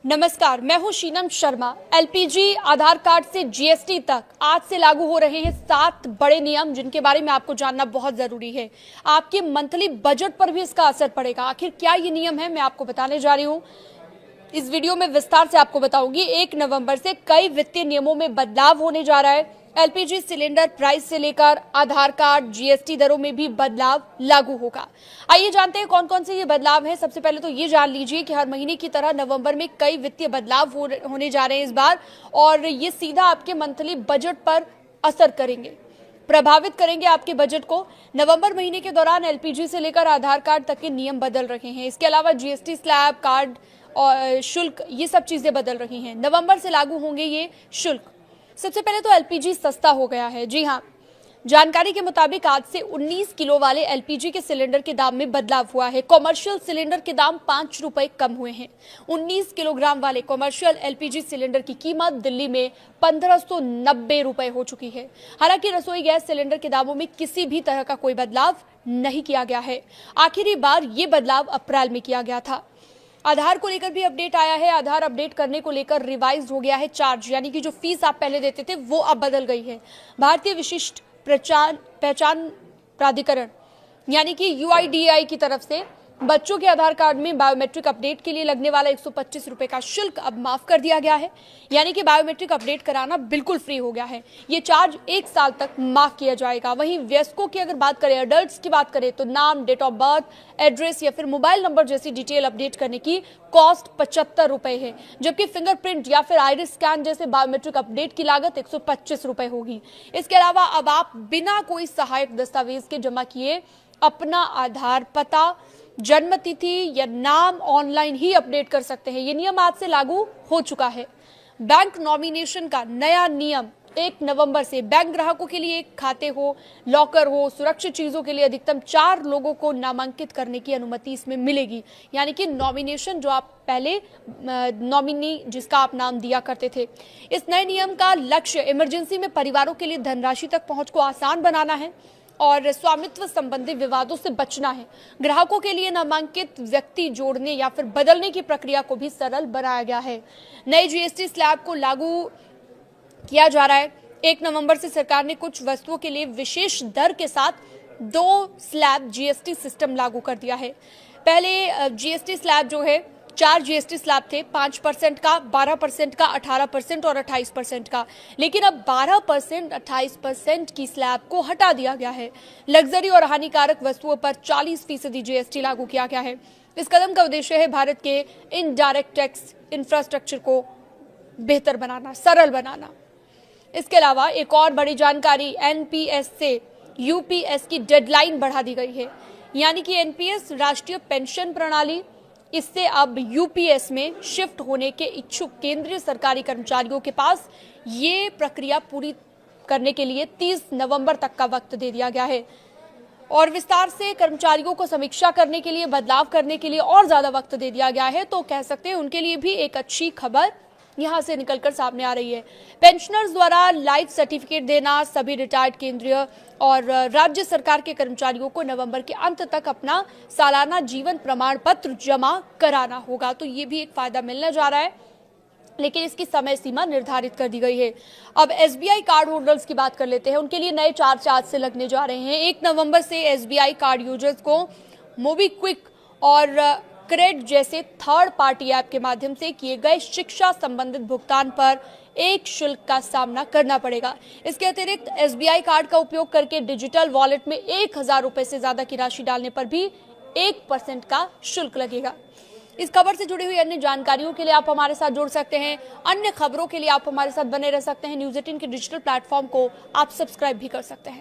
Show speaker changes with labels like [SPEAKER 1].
[SPEAKER 1] नमस्कार, मैं हूं शीनम शर्मा। एलपीजी, आधार कार्ड से जीएसटी तक आज से लागू हो रहे हैं 7 बड़े नियम, जिनके बारे में आपको जानना बहुत जरूरी है। आपके मंथली बजट पर भी इसका असर पड़ेगा। आखिर क्या ये नियम है, मैं आपको बताने जा रही हूं। इस वीडियो में विस्तार से आपको बताऊंगी। 1 नवंबर से कई वित्तीय नियमों में बदलाव होने जा रहा है। एलपीजी सिलेंडर प्राइस से लेकर आधार कार्ड, जीएसटी दरों में भी बदलाव लागू होगा। आइए जानते हैं कौन कौन से ये बदलाव हैं। सबसे पहले तो ये जान लीजिए कि हर महीने की तरह नवंबर में कई वित्तीय बदलाव होने जा रहे हैं इस बार, और ये सीधा आपके मंथली बजट पर असर करेंगे, प्रभावित करेंगे आपके बजट को। नवंबर महीने के दौरान एलपीजी से लेकर आधार कार्ड तक के नियम बदल रहे हैं। इसके अलावा जीएसटी स्लैब, कार्ड और शुल्क, ये सब चीजें बदल रही हैं। नवंबर से लागू होंगे ये शुल्क। सबसे पहले तो एलपीजी सस्ता हो गया है। जी हाँ, जानकारी के मुताबिक आज से 19 किलो वाले एलपीजी के सिलेंडर के दाम में बदलाव हुआ है। कॉमर्शियल सिलेंडर के दाम 5 रुपए कम हुए हैं। 19 किलोग्राम वाले कॉमर्शियल एलपीजी सिलेंडर की कीमत दिल्ली में 1590 रुपए हो चुकी है। हालांकि रसोई गैस सिलेंडर के दामों में किसी भी तरह का कोई बदलाव नहीं किया गया है। आखिरी बार ये बदलाव अप्रैल में किया गया था। आधार को लेकर भी अपडेट आया है। आधार अपडेट करने को लेकर रिवाइज हो गया है चार्ज, यानी कि जो फीस आप पहले देते थे वो अब बदल गई है। भारतीय विशिष्ट पहचान प्राधिकरण यानी कि यूआईडीएआई की तरफ से बच्चों के आधार कार्ड में बायोमेट्रिक अपडेट के लिए लगने वाला 125 रुपए का शुल्क अब माफ कर दिया गया है। यानी कि बायोमेट्रिक अपडेट कराना बिल्कुल फ्री हो गया है। ये चार्ज 1 साल तक माफ किया जाएगा। वहीं वयस्कों की अगर बात करें, अडल्ट्स की बात करें, तो नाम, डेट ऑफ बर्थ, एड्रेस या फिर मोबाइल नंबर जैसी डिटेल अपडेट करने की कॉस्ट 75 रुपए है, जबकि फिंगरप्रिंट या फिर आइरिस स्कैन जैसे बायोमेट्रिक अपडेट की लागत 125 रुपए होगी। इसके अलावा अब आप बिना कोई सहायक दस्तावेज के जमा किए अपना आधार, पता, जन्म तिथि या नाम ऑनलाइन ही अपडेट कर सकते हैं। ये नियम आज से लागू हो चुका है। बैंक नॉमिनेशन का नया नियम 1 नवंबर से बैंक ग्राहकों के लिए एक खाते हो, लॉकर हो, सुरक्षित चीजों के लिए अधिकतम 4 लोगों को नामांकित करने की अनुमति इसमें मिलेगी। यानी कि नॉमिनेशन, जो आप पहले नॉमिनी जिसका आप नाम दिया करते थे। इस नए नियम का लक्ष्य इमरजेंसी में परिवारों के लिए धनराशि तक पहुंच को आसान बनाना है और स्वामित्व संबंधी विवादों से बचना है। ग्राहकों के लिए नामांकित व्यक्ति जोड़ने या फिर बदलने की प्रक्रिया को भी सरल बनाया गया है। नए जीएसटी स्लैब को लागू किया जा रहा है। 1 नवंबर से सरकार ने कुछ वस्तुओं के लिए विशेष दर के साथ 2 स्लैब जीएसटी सिस्टम लागू कर दिया है। पहले जीएसटी स्लैब जो है, 4 जीएसटी स्लैब थे, 5% का, 12% का, 18% और 28% का। लेकिन अब 12%, 28% की स्लैब को हटा दिया गया है। लग्जरी और हानिकारक वस्तुओं पर 40% जीएसटी लागू किया गया है। इस कदम का उद्देश्य है भारत के इनडायरेक्ट टैक्स इंफ्रास्ट्रक्चर को बेहतर बनाना, सरल बनाना। इसके अलावा एक और बड़ी जानकारी, एनपीएस से यूपीएस की डेडलाइन बढ़ा दी गई है। यानी कि एनपीएस राष्ट्रीय पेंशन प्रणाली, इससे अब यूपीएस में शिफ्ट होने के इच्छुक केंद्रीय सरकारी कर्मचारियों के पास ये प्रक्रिया पूरी करने के लिए 30 नवंबर तक का वक्त दे दिया गया है। और विस्तार से कर्मचारियों को समीक्षा करने के लिए, बदलाव करने के लिए और ज्यादा वक्त दे दिया गया है। तो कह सकते हैं उनके लिए भी एक अच्छी खबर यहां से निकलकर सामने आ रही है। पेंशनर्स द्वारा लाइफ सर्टिफिकेट देना, सभी रिटायर्ड केंद्रीय और राज्य सरकार के कर्मचारियों को नवंबर के अंत तक अपना सालाना जीवन प्रमाण पत्र जमा कराना होगा। तो ये भी एक फायदा मिलने जा रहा है, लेकिन इसकी समय सीमा निर्धारित कर दी गई है। अब एसबीआई कार्ड होल्डर्स की बात कर लेते हैं। उनके लिए नए चार्ज आज से लगने जा रहे हैं। 1 नवंबर से एसबीआई कार्ड यूजर्स को मोबीक्विक और क्रेड जैसे थर्ड पार्टी ऐप के माध्यम से किए गए शिक्षा संबंधित भुगतान पर एक शुल्क का सामना करना पड़ेगा। इसके अतिरिक्त एसबीआई कार्ड का उपयोग करके डिजिटल वॉलेट में 1000 रुपए से ज्यादा की राशि डालने पर भी 1% का शुल्क लगेगा। इस खबर से जुड़ी हुई अन्य जानकारियों के लिए आप हमारे साथ जुड़ सकते हैं। अन्य खबरों के लिए आप हमारे साथ बने रह सकते हैं। न्यूज़ 18 के डिजिटल प्लेटफॉर्म को आप सब्सक्राइब भी कर सकते हैं।